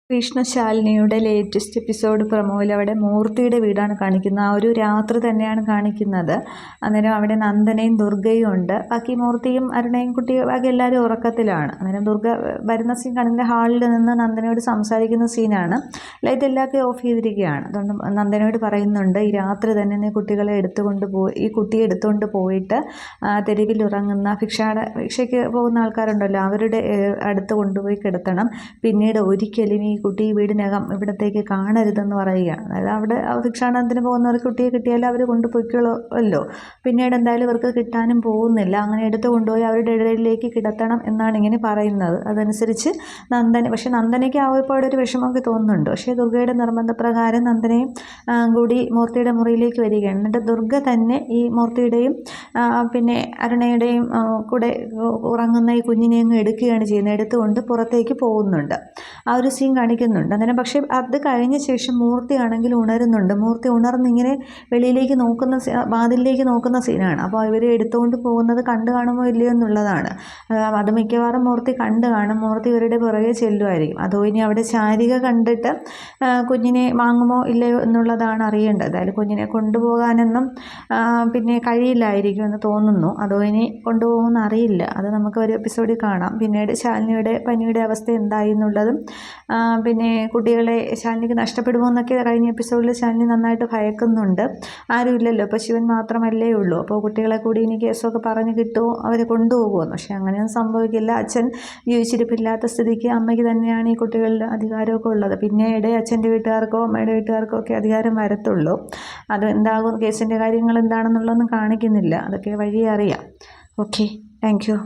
കൃഷ്ണശാലിനിയുടെ latest episode പ്രൊമോയിൽ അവിടെ മൂർത്തിയുടെ വീടാണ് കാണിക്കുന്നത്. ആ ഒരു രാത്രി തന്നെയാണ് കാണിക്കുന്നത്. അന്നേരം അവിടെ നന്ദനയും ദുർഗയും ഉണ്ട്. ബാക്കി മൂർത്തിയും അരുണയും കുട്ടിയും ബാക്കി എല്ലാവരും ഉറക്കത്തിലാണ്. അന്നേരം ദുർഗ വരുന്ന സീൻ കണ്ണിൻ്റെ ഹാളിൽ നിന്ന് നന്ദനയോട് സംസാരിക്കുന്ന സീനാണ്. ലൈറ്റ് എല്ലാമൊക്കെ ഓഫ് ചെയ്തിരിക്കുകയാണ്. അതുകൊണ്ട് നന്ദനയോട് പറയുന്നുണ്ട്, ഈ രാത്രി തന്നെ നീ കുട്ടികളെ ഈ കുട്ടിയെ എടുത്തുകൊണ്ട് പോയിട്ട് തെരുവിൽ ഉറങ്ങുന്ന ഭിക്ഷയ്ക്ക് പോകുന്ന ആൾക്കാരുണ്ടല്ലോ, അവരുടെ അടുത്ത് കൊണ്ടുപോയി കിടത്തണം. പിന്നീട് ഒരിക്കലും ഈ കുട്ടി വീടിനകം ഇവിടത്തേക്ക് കാണരുതെന്ന് പറയുകയാണ്. അതായത് അവിടെ ഭിക്ഷാടനത്തിന് പോകുന്നവർക്ക് കുട്ടിയെ കിട്ടിയാലും അവർ കൊണ്ടുപോയിക്കോളുമല്ലോ. പിന്നീട് എന്തായാലും ഇവർക്ക് കിട്ടാനും പോകുന്നില്ല. അങ്ങനെ എടുത്ത് കൊണ്ടുപോയി അവരുടെ ഇടയിലേക്ക് കിടത്തണം എന്നാണ് ഇങ്ങനെ പറയുന്നത്. അതനുസരിച്ച് പക്ഷേ നന്ദനയ്ക്ക് ആവപ്പാടെ ഒരു വിഷമമൊക്കെ തോന്നുന്നുണ്ട്. പക്ഷേ ദുർഗയുടെ നിർബന്ധപ്രകാരം നന്ദനയും കൂടി മൂർത്തിയുടെ മുറിയിലേക്ക് വരികയാണ്. എന്നിട്ട് ദുർഗ തന്നെ ഈ മൂർത്തിയുടെയും പിന്നെ അരുണയുടെയും കൂടെ ഉറങ്ങുന്ന ഈ കുഞ്ഞിനെ അങ്ങ് എടുക്കുകയാണ് ചെയ്യുന്നത്. എടുത്തുകൊണ്ട് പുറത്തേക്ക് പോകുന്നുണ്ട്. ആ ഒരു സീൻ കാണിക്കുന്നുണ്ട്. അന്നേരം പക്ഷേ അത് കഴിഞ്ഞ ശേഷം മൂർത്തിയാണെങ്കിൽ ഉണരുന്നുണ്ട്. മൂർത്തി ഉണർന്നിങ്ങനെ വെളിയിലേക്ക് വാതിലിലേക്ക് നോക്കുന്ന സീനാണ്. അപ്പോൾ ഇവർ എടുത്തുകൊണ്ട് പോകുന്നത് കണ്ടു കാണുമോ ഇല്ലയോ എന്നുള്ളതാണ്. അത് മിക്കവാറും മൂർത്തി കണ്ടു കാണും. മൂർത്തി ഇവരുടെ പുറകെ ചെല്ലുമായിരിക്കും. അതോ ഇനി അവിടെ ശാരിക കണ്ടിട്ട് കുഞ്ഞിനെ വാങ്ങുമോ ഇല്ലയോ എന്നുള്ളതാണ് അറിയേണ്ടത്. അതായത് കുഞ്ഞിനെ കൊണ്ടുപോകാനൊന്നും പിന്നെ കഴിയില്ലായിരിക്കും എന്ന് തോന്നുന്നു. അതോ ഇനി കൊണ്ടുപോകുമെന്ന് അറിയില്ല. അത് നമുക്ക് ഒരു എപ്പിസോഡിൽ കാണാം. പിന്നീട് ശാലിനിയുടെ പനിയുടെ അവസ്ഥ എന്തായി എന്നുള്ളതും പിന്നെ കുട്ടികളെ ശാലിനിക്ക് നഷ്ടപ്പെടുമോ എന്നൊക്കെ കഴിഞ്ഞ എപ്പിസോഡിൽ ശാലിനി നന്നായിട്ട് ഭയക്കുന്നുണ്ട്. ആരുമില്ലല്ലോ, അപ്പോൾ ശിവൻ മാത്രമല്ലേ ഉള്ളൂ. അപ്പോൾ കുട്ടികളെ കൂടി ഇനി കേസൊക്കെ പറഞ്ഞ് കിട്ടുമോ, അവരെ കൊണ്ടുപോകുമെന്ന്. പക്ഷേ അങ്ങനെയൊന്നും സംഭവിക്കില്ല. അച്ഛൻ ജീവിച്ചിരിപ്പില്ലാത്ത സ്ഥിതിക്ക് അമ്മയ്ക്ക് തന്നെയാണ് ഈ കുട്ടികളുടെ അധികാരമൊക്കെ ഉള്ളത്. പിന്നീട് അച്ഛൻ്റെ വീട്ടുകാർക്കോ അമ്മയുടെ വീട്ടുകാർക്കോ ഒക്കെ അധികാരം വരത്തുള്ളൂ. അത് എന്താകും, കേസിൻ്റെ കാര്യങ്ങൾ എന്താണെന്നുള്ളതൊന്നും കാണിക്കുന്നില്ല. അതൊക്കെ വഴി അറിയാം. Okay, thank you.